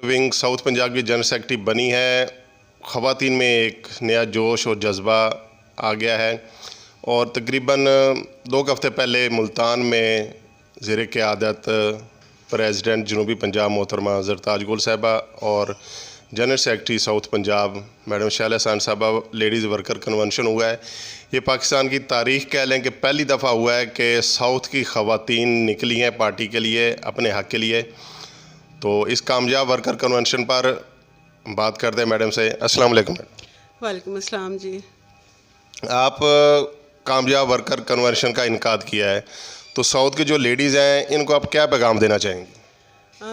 Wing south Punjab की general secretary बनी है, ख़वातीन में एक नया जोश और जज्बा आ गया है और तकरीबन 2 हफ़्ते पहले मुल्तान में ज़ेर क़यादत प्रेसिडेंट जनूबी पंजाब मोहतरमा ज़रताज गुल साहिबा और general secretary south Punjab madam Shaila एहसान साहिबा लेडीज़ वर्कर कन्वेंशन हुआ है। ये पाकिस्तान की तारीख़ कह लें कि पहली दफ़ा हुआ है कि साउथ की ख़वातीन निकली हैं पार्टी के लिए, अपने हक़ के लिए। तो इस कामयाब वर्कर कन्वेंशन पर बात करते हैं मैडम से। अस्सलाम वालेकुम। वालेकुम अस्सलाम जी। आप कामयाब वर्कर कन्वेंशन का इनकाद किया है, तो साउथ की जो लेडीज़ हैं इनको आप क्या पैगाम देना चाहेंगे?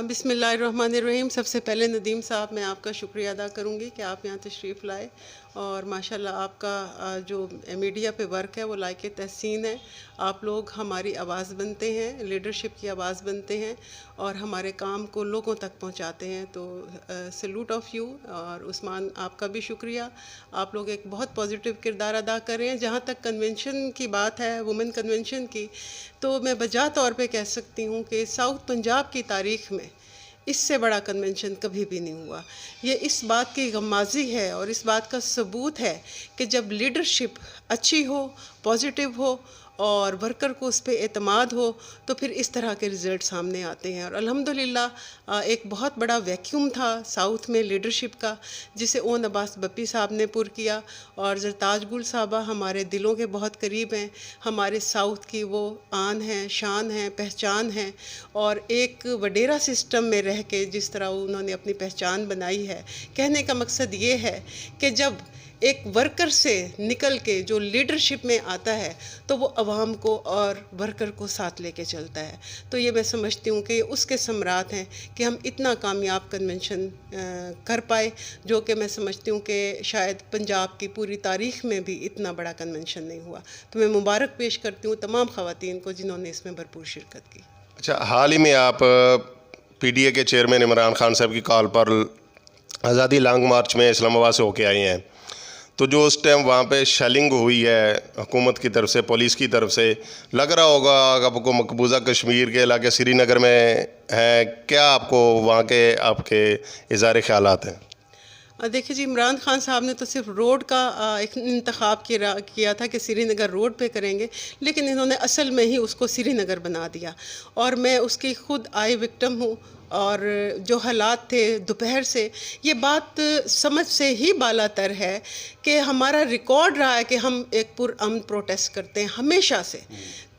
बिस्मिल्लाहिर्रहमानिर्रहीम। सबसे पहले नदीम साहब, मैं आपका शुक्रिया अदा करूंगी कि आप यहाँ तशरीफ़ लाए और माशाल्लाह आपका जो मीडिया पे वर्क है वो लायक तहसीन है। आप लोग हमारी आवाज़ बनते हैं, लीडरशिप की आवाज़ बनते हैं और हमारे काम को लोगों तक पहुँचाते हैं। तो सल्यूट ऑफ यू। और उस्मान, आपका भी शुक्रिया। आप लोग एक बहुत पॉजिटिव किरदार अदा कर रहे हैं। जहाँ तक कन्वेंशन की बात है, वुमेन कन्वेंशन की, तो मैं बजा तौर पे कह सकती हूँ कि साउथ पंजाब की तारीख़ में इससे बड़ा कन्वेंशन कभी भी नहीं हुआ। ये इस बात की गम्माज़ी है और इस बात का सबूत है कि जब लीडरशिप अच्छी हो, पॉजिटिव हो और वर्कर को उस पर एतमाद हो तो फिर इस तरह के रिज़ल्ट सामने आते हैं। और अल्हम्दुलिल्लाह एक बहुत बड़ा वैक्यूम था साउथ में लीडरशिप का, जिसे ओन अब्बास बप्पी साहब ने पुर किया। और ज़रताज गुल साहबा हमारे दिलों के बहुत करीब हैं, हमारे साउथ की वो आन हैं, शान हैं, पहचान हैं। और एक वडेरा सिस्टम में रह के जिस तरह उन्होंने अपनी पहचान बनाई है, कहने का मकसद ये है कि जब एक वर्कर से निकल के जो लीडरशिप में आता है तो वो अवाम को और वर्कर को साथ लेके चलता है। तो ये मैं समझती हूँ कि उसके समरात हैं कि हम इतना कामयाब कन्वेंशन कर पाए, जो कि मैं समझती हूँ कि शायद पंजाब की पूरी तारीख़ में भी इतना बड़ा कन्वेंशन नहीं हुआ। तो मैं मुबारक पेश करती हूँ तमाम ख़वातीन को जिन्होंने इसमें भरपूर शिरकत की। अच्छा, हाल ही में आप PDA के चेयरमैन इमरान खान साहब की कॉल पर आज़ादी लॉन्ग मार्च में इस्लामाबाद से होके आए हैं, तो जो उस टाइम वहाँ पे शेलिंग हुई है हुकूमत की तरफ से, पुलिस की तरफ से, लग रहा होगा आपको मकबूजा कश्मीर के इलाके श्रीनगर में है, क्या आपको वहाँ के आपके इज़हार ख़यालात हैं? देखिए जी, इमरान खान साहब ने तो सिर्फ रोड का एक इंतखाब किया था कि श्रीनगर रोड पे करेंगे, लेकिन इन्होंने असल में ही उसको श्रीनगर बना दिया। और मैं उसकी ख़ुद आई विक्टिम हूँ। और जो हालात थे दोपहर से, ये बात समझ से ही बालातर है कि हमारा रिकॉर्ड रहा है कि हम एक पुरअमन प्रोटेस्ट करते हैं हमेशा से।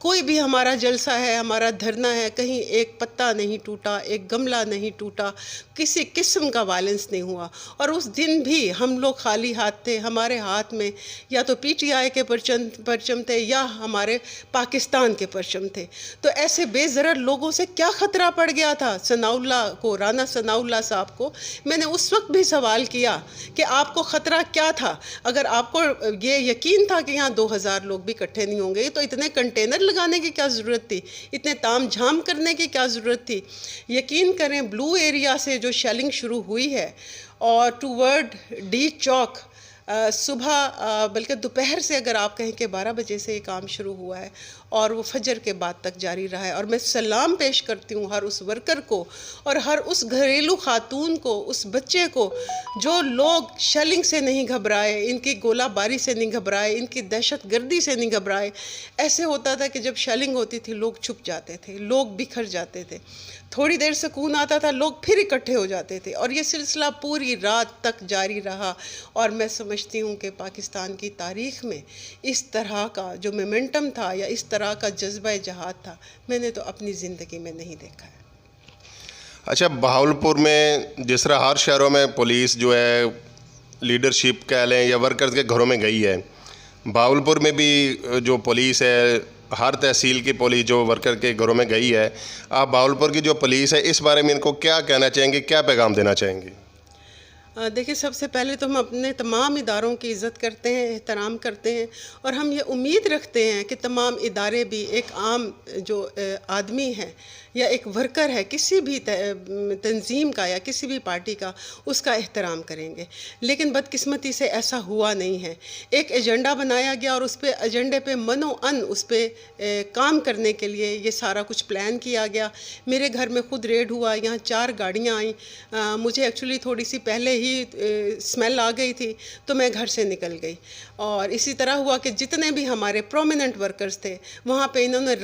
कोई भी हमारा जलसा है, हमारा धरना है, कहीं एक पत्ता नहीं टूटा, एक गमला नहीं टूटा, किसी किस्म का वायलेंस नहीं हुआ। और उस दिन भी हम लोग खाली हाथ थे, हमारे हाथ में या तो PTI के परचम थे या हमारे पाकिस्तान के परचम थे। तो ऐसे बेज़रर लोगों से क्या ख़तरा पड़ गया था सनाउल्लाह को, राना सनाउल्लाह साहब को। मैंने उस वक्त भी सवाल किया कि आपको ख़तरा क्या था? अगर आपको ये यकीन था कि यहाँ 2000 लोग भी इकट्ठे नहीं होंगे, तो इतने कंटेनर लगाने की क्या ज़रूरत थी? इतने ताम झाम करने की क्या ज़रूरत थी? यकीन करें, ब्लू एरिया से जो शेलिंग शुरू हुई है और टूवर्ड डी चौक सुबह बल्कि दोपहर से अगर आप कहें कि 12 बजे से ये काम शुरू हुआ है और वो फजर के बाद तक जारी रहा है। और मैं सलाम पेश करती हूँ हर उस वर्कर को और हर उस घरेलू खातून को, उस बच्चे को, जो लोग शेलिंग से नहीं घबराए, इनकी गोलाबारी से नहीं घबराए, इनकी दहशत गर्दी से नहीं घबराए। ऐसे होता था कि जब शेलिंग होती थी लोग छुप जाते थे, लोग बिखर जाते थे, थोड़ी देर सुकून आता था, लोग फिर इकट्ठे हो जाते थे और ये सिलसिला पूरी रात तक जारी रहा। और मैं समझती हूँ कि पाकिस्तान की तारीख़ में इस तरह का जो मोमेंटम था या इस तरह का जज्बा जहाद था, मैंने तो अपनी ज़िंदगी में नहीं देखा है। अच्छा, बहावलपुर में जिस तरह हर शहरों में पुलिस जो है लीडरशिप कह लें या वर्कर्स के घरों में गई है, बहावलपुर में भी जो पुलिस है, हर तहसील की पुलिस जो वर्कर के घरों में गई है, आप बहावलपुर की जो पुलिस है इस बारे में इनको क्या कहना चाहेंगे, क्या पैगाम देना चाहेंगे? देखिए, सबसे पहले तो हम अपने तमाम इदारों की इज़्ज़त करते हैं, एहतराम करते हैं और हम ये उम्मीद रखते हैं कि तमाम इदारे भी एक आम जो आदमी है या एक वर्कर है किसी भी तंज़ीम का या किसी भी पार्टी का, उसका एहतराम करेंगे। लेकिन बदकिस्मती से ऐसा हुआ नहीं है। एक एजेंडा बनाया गया और उस पे एजेंडे पे मनो-अन उस पे काम करने के लिए ये सारा कुछ प्लान किया गया। मेरे घर में खुद रेड हुआ, यहाँ 4 गाड़ियाँ आईं। मुझे एक्चुअली थोड़ी सी पहले ही स्मेल आ गई थी तो मैं घर से निकल गई। और इसी तरह हुआ कि जितने भी हमारे प्रोमिनेंट वर्कर्स थे वहाँ पे इन्होंने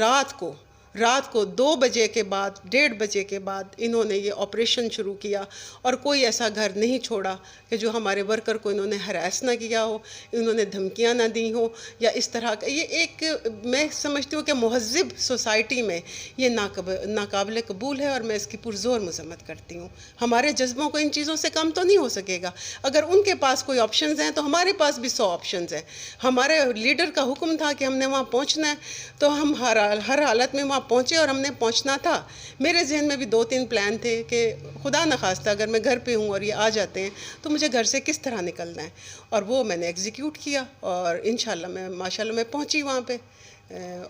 रात को 2 बजे के बाद, 1:30 बजे के बाद इन्होंने ये ऑपरेशन शुरू किया और कोई ऐसा घर नहीं छोड़ा कि जो हमारे वर्कर को इन्होंने हरास ना किया हो, इन्होंने धमकियां ना दी हो या इस तरह का। ये एक, मैं समझती हूँ कि महज़्ज़ब सोसाइटी में ये नाकाबिल कबूल है और मैं इसकी पुरज़ोर मज़म्मत करती हूँ। हमारे जज्बों को इन चीज़ों से कम तो नहीं हो सकेगा। अगर उनके पास कोई ऑप्शंस हैं तो हमारे पास भी 100 ऑप्शंस हैं। हमारे लीडर का हुक्म था कि हमने वहाँ पहुँचना है, तो हम हर हालत में वहाँ पहुँचे और हमने पहुँचना था। मेरे जहन में भी 2-3 प्लान थे कि खुदा न खास्ता अगर मैं घर पे हूँ और ये आ जाते हैं तो मुझे घर से किस तरह निकलना है, और वो मैंने एग्जीक्यूट किया और इंशाल्लाह मैं माशाल्लाह मैं पहुँची वहाँ पे।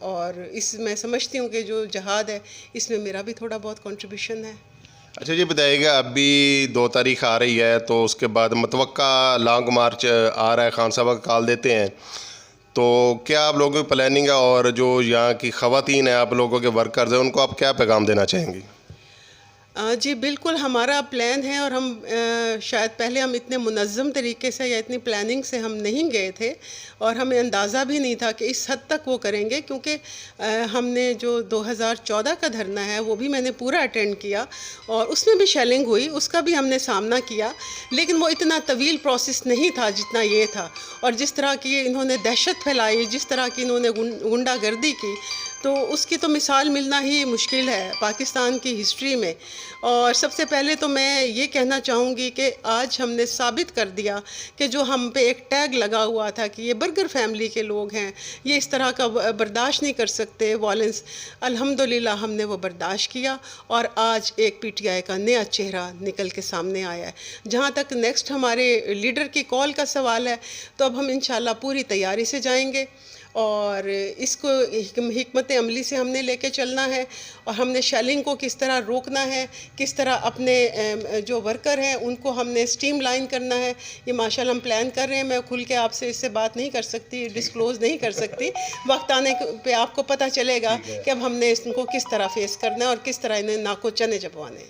और इस मैं समझती हूँ कि जो जहाद है इसमें मेरा भी थोड़ा बहुत कंट्रीब्यूशन है। अच्छा जी, बताइएगा अभी 2 तारीख आ रही है तो उसके बाद मतवक्का लॉन्ग मार्च आ रहा है, खान साहब का कॉल देते हैं, तो क्या आप लोगों की प्लानिंग है और जो यहाँ की ख़वातीन हैं, आप लोगों के वर्कर्स हैं, उनको आप क्या पैगाम देना चाहेंगी? जी बिल्कुल, हमारा प्लान है और हम शायद पहले हम इतने मुनज़्ज़म तरीके से या इतनी प्लानिंग से हम नहीं गए थे और हमें अंदाज़ा भी नहीं था कि इस हद तक वो करेंगे, क्योंकि हमने जो 2014 का धरना है वो भी मैंने पूरा अटेंड किया और उसमें भी शेलिंग हुई, उसका भी हमने सामना किया, लेकिन वो इतना तवील प्रोसेस नहीं था जितना ये था। और जिस तरह की इन्होंने दहशत फैलाई, जिस तरह की इन्होंने गुंडागर्दी की, तो उसकी तो मिसाल मिलना ही मुश्किल है पाकिस्तान की हिस्ट्री में। और सबसे पहले तो मैं ये कहना चाहूँगी कि आज हमने साबित कर दिया कि जो हम पे एक टैग लगा हुआ था कि ये बर्गर फैमिली के लोग हैं, ये इस तरह का बर्दाश्त नहीं कर सकते वायलेंस, अल्हम्दुलिल्लाह हमने वो बर्दाश्त किया और आज एक पीटीआई का नया चेहरा निकल के सामने आया है। जहाँ तक नेक्स्ट हमारे लीडर की कॉल का सवाल है, तो अब हम इंशाल्लाह पूरी तैयारी से जाएंगे और इसको हिकमत अमली से हमने लेके चलना है और हमने शेलिंग को किस तरह रोकना है, किस तरह अपने जो वर्कर हैं उनको हमने स्ट्रीम लाइन करना है, ये माशाल्लाह हम प्लान कर रहे हैं। मैं खुल के आपसे इससे बात नहीं कर सकती, डिस्क्लोज़ नहीं कर सकती। वक्त आने पे आपको पता चलेगा कि अब हमने इसको किस तरह फेस करना है और किस तरह इन्हें नाको चने चबवाने हैं।